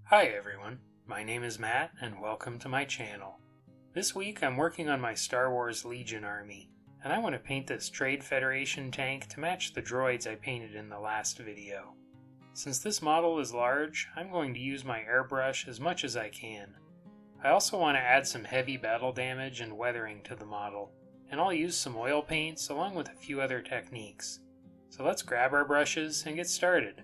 Hi everyone, my name is Matt and welcome to my channel. This week I'm working on my Star Wars Legion army, and I want to paint this Trade Federation tank to match the droids I painted in the last video. Since this model is large, I'm going to use my airbrush as much as I can. I also want to add some heavy battle damage and weathering to the model, and I'll use some oil paints along with a few other techniques. So let's grab our brushes and get started.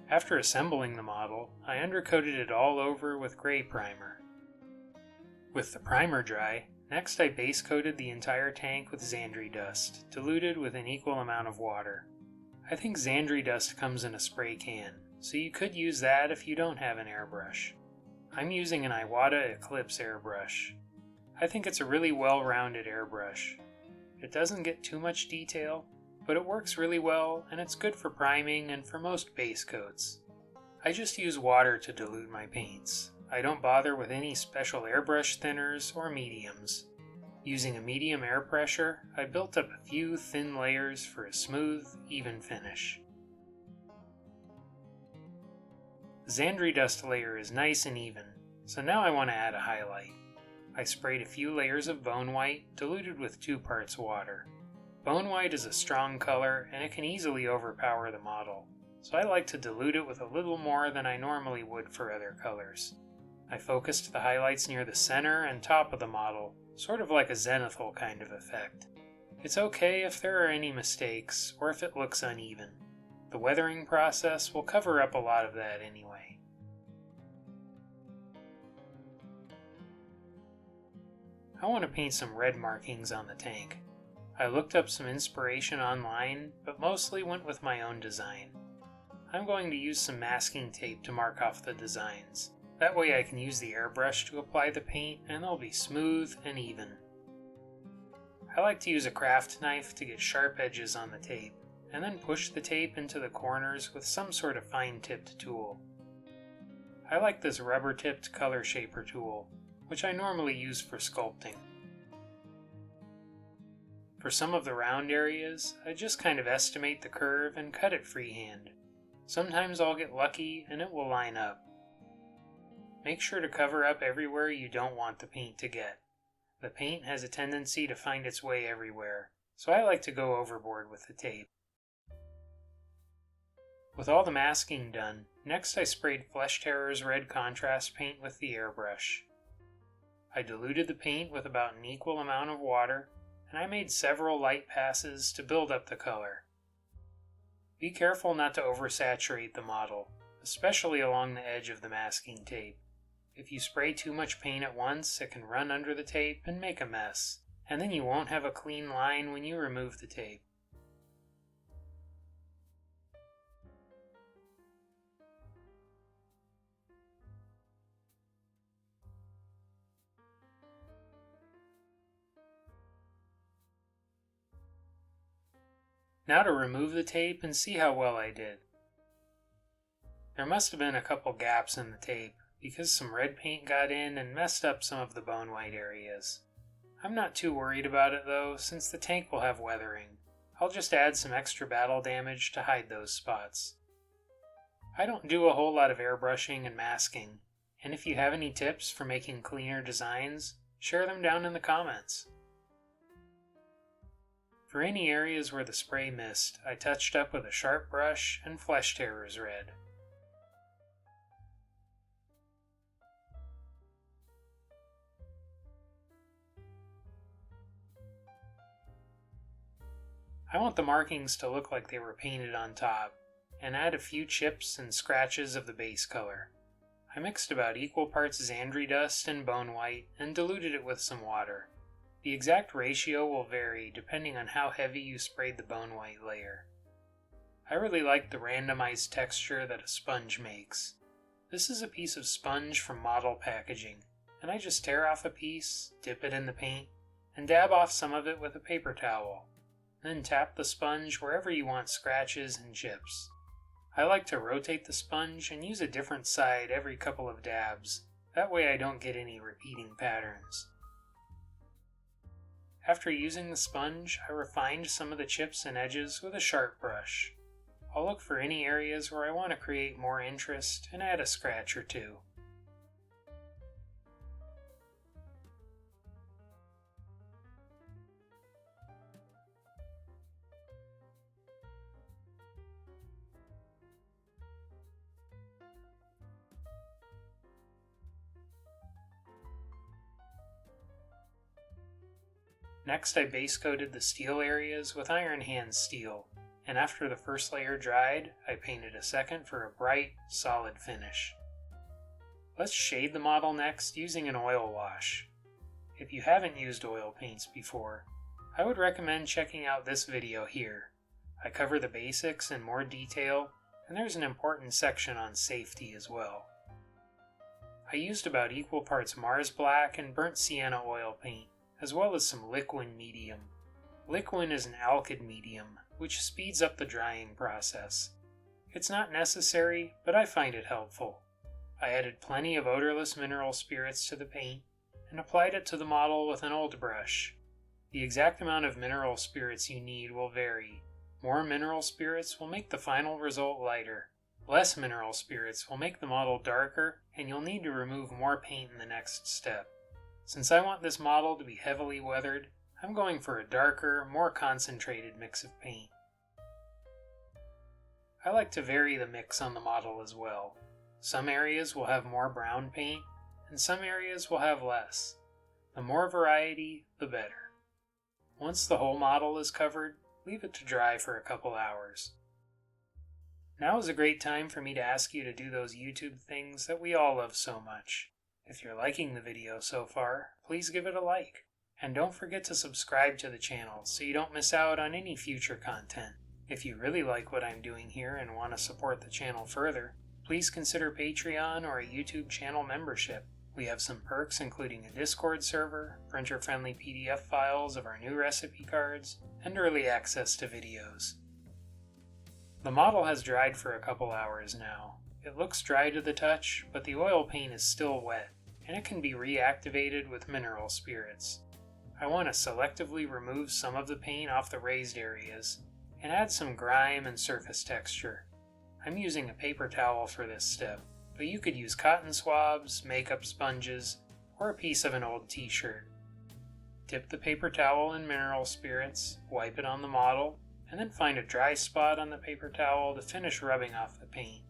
After assembling the model, I undercoated it all over with gray primer. With the primer dry, next I base coated the entire tank with Xandri dust, diluted with an equal amount of water. I think Xandri dust comes in a spray can, so you could use that if you don't have an airbrush. I'm using an Iwata Eclipse airbrush. I think it's a really well-rounded airbrush. It doesn't get too much detail, but it works really well and it's good for priming and for most base coats. I just use water to dilute my paints. I don't bother with any special airbrush thinners or mediums. Using a medium air pressure, I built up a few thin layers for a smooth, even finish. The Xandri dust layer is nice and even, so now I want to add a highlight. I sprayed a few layers of Bonewhite, diluted with 2 parts water. Bonewhite is a strong color and it can easily overpower the model, so I like to dilute it with a little more than I normally would for other colors. I focused the highlights near the center and top of the model, sort of like a zenithal kind of effect. It's okay if there are any mistakes or if it looks uneven. The weathering process will cover up a lot of that anyway. I want to paint some red markings on the tank. I looked up some inspiration online, but mostly went with my own design. I'm going to use some masking tape to mark off the designs. That way I can use the airbrush to apply the paint and they'll be smooth and even. I like to use a craft knife to get sharp edges on the tape, and then push the tape into the corners with some sort of fine-tipped tool. I like this rubber-tipped color shaper tool, which I normally use for sculpting. For some of the round areas, I just kind of estimate the curve and cut it freehand. Sometimes I'll get lucky and it will line up. Make sure to cover up everywhere you don't want the paint to get. The paint has a tendency to find its way everywhere, so I like to go overboard with the tape. With all the masking done, next I sprayed Flesh Terror's red contrast paint with the airbrush. I diluted the paint with about an equal amount of water, and I made several light passes to build up the color. Be careful not to oversaturate the model, especially along the edge of the masking tape. If you spray too much paint at once, it can run under the tape and make a mess, and then you won't have a clean line when you remove the tape. Now to remove the tape and see how well I did. There must have been a couple gaps in the tape because some red paint got in and messed up some of the Bonewhite areas. I'm not too worried about it though, since the tank will have weathering. I'll just add some extra battle damage to hide those spots. I don't do a whole lot of airbrushing and masking, and if you have any tips for making cleaner designs, share them down in the comments. For any areas where the spray missed, I touched up with a sharp brush and Flesh Terror's red. I want the markings to look like they were painted on top, and add a few chips and scratches of the base color. I mixed about equal parts Xandri dust and Bonewhite and diluted it with some water. The exact ratio will vary depending on how heavy you sprayed the Bonewhite layer. I really like the randomized texture that a sponge makes. This is a piece of sponge from Model Packaging, and I just tear off a piece, dip it in the paint, and dab off some of it with a paper towel. Then tap the sponge wherever you want scratches and chips. I like to rotate the sponge and use a different side every couple of dabs. That way I don't get any repeating patterns. After using the sponge, I refined some of the chips and edges with a sharp brush. I'll look for any areas where I want to create more interest and add a scratch or two. Next I base coated the steel areas with Iron Hand steel, and after the first layer dried, I painted a second for a bright, solid finish. Let's shade the model next using an oil wash. If you haven't used oil paints before, I would recommend checking out this video here. I cover the basics in more detail, and there's an important section on safety as well. I used about equal parts Mars Black and Burnt Sienna oil paint, as well as some Liquin medium. Liquin is an alkyd medium, which speeds up the drying process. It's not necessary, but I find it helpful. I added plenty of odorless mineral spirits to the paint, and applied it to the model with an old brush. The exact amount of mineral spirits you need will vary. More mineral spirits will make the final result lighter. Less mineral spirits will make the model darker, and you'll need to remove more paint in the next step. Since I want this model to be heavily weathered, I'm going for a darker, more concentrated mix of paint. I like to vary the mix on the model as well. Some areas will have more brown paint, and some areas will have less. The more variety, the better. Once the whole model is covered, leave it to dry for a couple hours. Now is a great time for me to ask you to do those YouTube things that we all love so much. If you're liking the video so far, please give it a like. And don't forget to subscribe to the channel so you don't miss out on any future content. If you really like what I'm doing here and want to support the channel further, please consider Patreon or a YouTube channel membership. We have some perks including a Discord server, printer-friendly PDF files of our new recipe cards, and early access to videos. The model has dried for a couple hours now. It looks dry to the touch, but the oil paint is still wet, and it can be reactivated with mineral spirits. I want to selectively remove some of the paint off the raised areas, and add some grime and surface texture. I'm using a paper towel for this step, but you could use cotton swabs, makeup sponges, or a piece of an old t-shirt. Dip the paper towel in mineral spirits, wipe it on the model, and then find a dry spot on the paper towel to finish rubbing off the paint.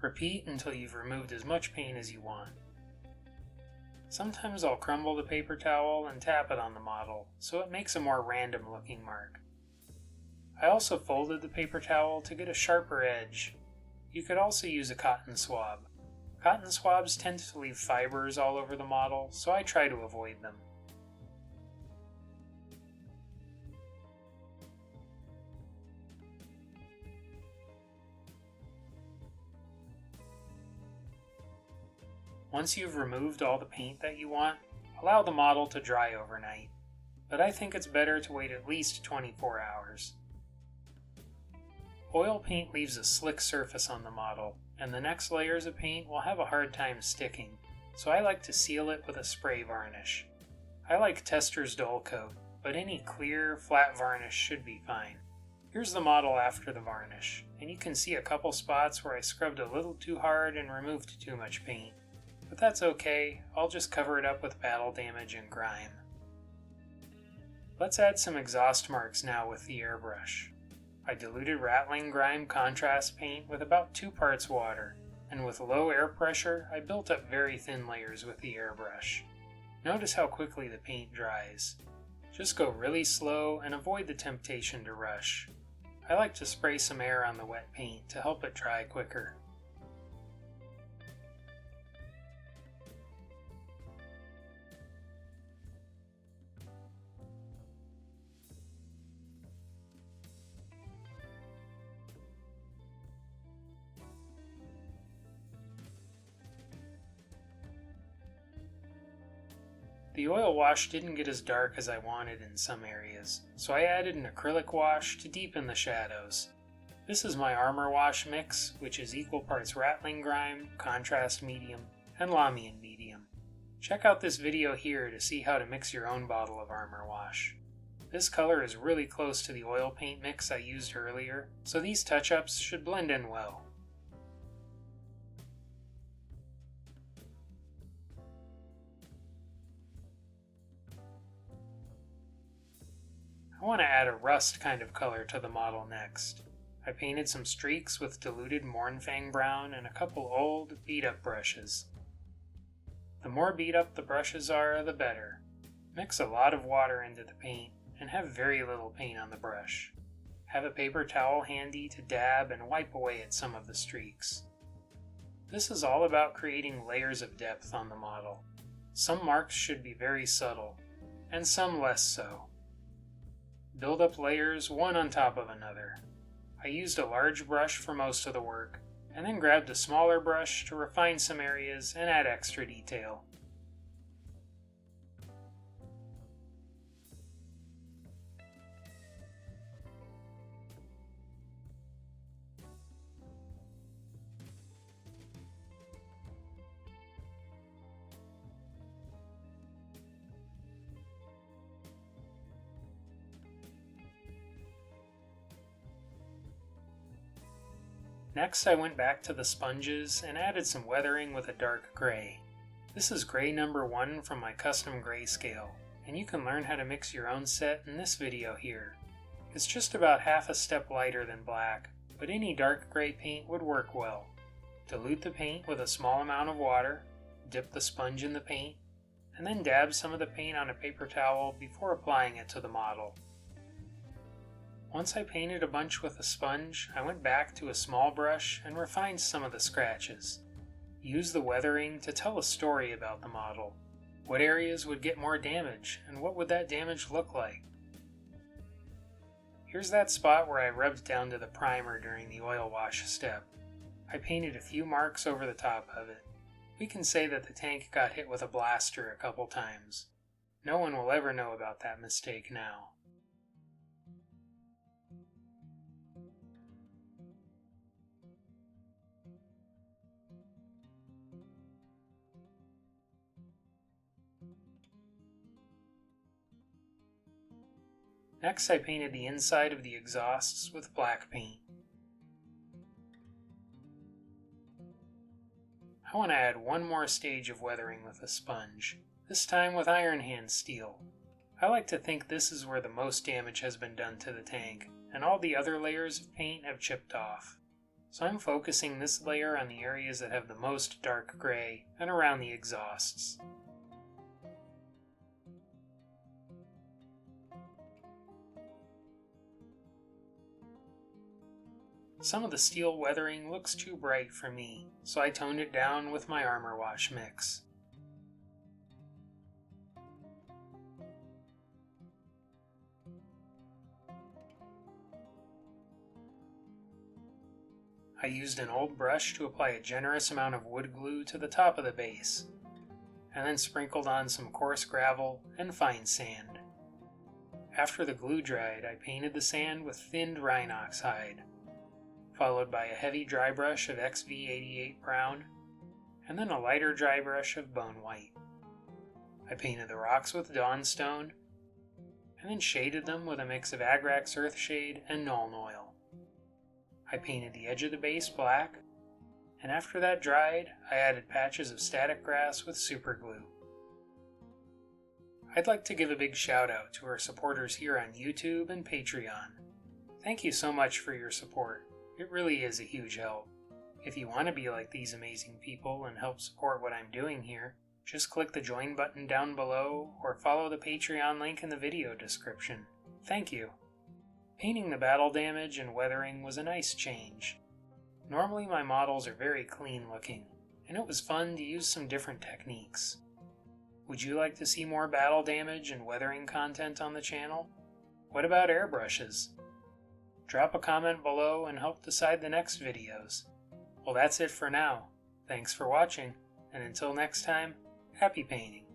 Repeat until you've removed as much paint as you want. Sometimes I'll crumble the paper towel and tap it on the model, so it makes a more random looking mark. I also folded the paper towel to get a sharper edge. You could also use a cotton swab. Cotton swabs tend to leave fibers all over the model, so I try to avoid them. Once you've removed all the paint that you want, allow the model to dry overnight, but I think it's better to wait at least 24 hours. Oil paint leaves a slick surface on the model, and the next layers of paint will have a hard time sticking, so I like to seal it with a spray varnish. I like Tester's Dull Coat, but any clear, flat varnish should be fine. Here's the model after the varnish, and you can see a couple spots where I scrubbed a little too hard and removed too much paint. But that's okay, I'll just cover it up with battle damage and grime. Let's add some exhaust marks now with the airbrush. I diluted Ratling Grime contrast paint with about 2 parts water, and with low air pressure I built up very thin layers with the airbrush. Notice how quickly the paint dries. Just go really slow and avoid the temptation to rush. I like to spray some air on the wet paint to help it dry quicker. The oil wash didn't get as dark as I wanted in some areas, so I added an acrylic wash to deepen the shadows. This is my armor wash mix, which is equal parts Ratling Grime, contrast medium, and Lamian medium. Check out this video here to see how to mix your own bottle of armor wash. This color is really close to the oil paint mix I used earlier, so these touch-ups should blend in well. I want to add a rust kind of color to the model next. I painted some streaks with diluted Mournfang brown and a couple old, beat-up brushes. The more beat up the brushes are, the better. Mix a lot of water into the paint and have very little paint on the brush. Have a paper towel handy to dab and wipe away at some of the streaks. This is all about creating layers of depth on the model. Some marks should be very subtle, and some less so. Build up layers one on top of another. I used a large brush for most of the work, and then grabbed a smaller brush to refine some areas and add extra detail. Next, I went back to the sponges and added some weathering with a dark gray. This is gray number 1 from my custom grayscale, and you can learn how to mix your own set in this video here. It's just about half a step lighter than black, but any dark gray paint would work well. Dilute the paint with a small amount of water, dip the sponge in the paint, and then dab some of the paint on a paper towel before applying it to the model. Once I painted a bunch with a sponge, I went back to a small brush and refined some of the scratches. Use the weathering to tell a story about the model. What areas would get more damage, and what would that damage look like? Here's that spot where I rubbed down to the primer during the oil wash step. I painted a few marks over the top of it. We can say that the tank got hit with a blaster a couple times. No one will ever know about that mistake now. Next, I painted the inside of the exhausts with black paint. I want to add one more stage of weathering with a sponge, this time with iron hand steel. I like to think this is where the most damage has been done to the tank, and all the other layers of paint have chipped off. So I'm focusing this layer on the areas that have the most dark gray and around the exhausts. Some of the steel weathering looks too bright for me, so I toned it down with my armor wash mix. I used an old brush to apply a generous amount of wood glue to the top of the base, and then sprinkled on some coarse gravel and fine sand. After the glue dried, I painted the sand with thinned Rhinox hide, followed by a heavy dry brush of XV88 brown, and then a lighter dry brush of Bonewhite. I painted the rocks with Dawnstone, and then shaded them with a mix of Agrax Earthshade and Nuln Oil. I painted the edge of the base black, and after that dried, I added patches of static grass with superglue. I'd like to give a big shout out to our supporters here on YouTube and Patreon. Thank you so much for your support. It really is a huge help. If you want to be like these amazing people and help support what I'm doing here, just click the join button down below or follow the Patreon link in the video description. Thank you. Painting the battle damage and weathering was a nice change. Normally my models are very clean looking, and it was fun to use some different techniques. Would you like to see more battle damage and weathering content on the channel? What about airbrushes? Drop a comment below and help decide the next videos. Well, that's it for now. Thanks for watching, and until next time, happy painting.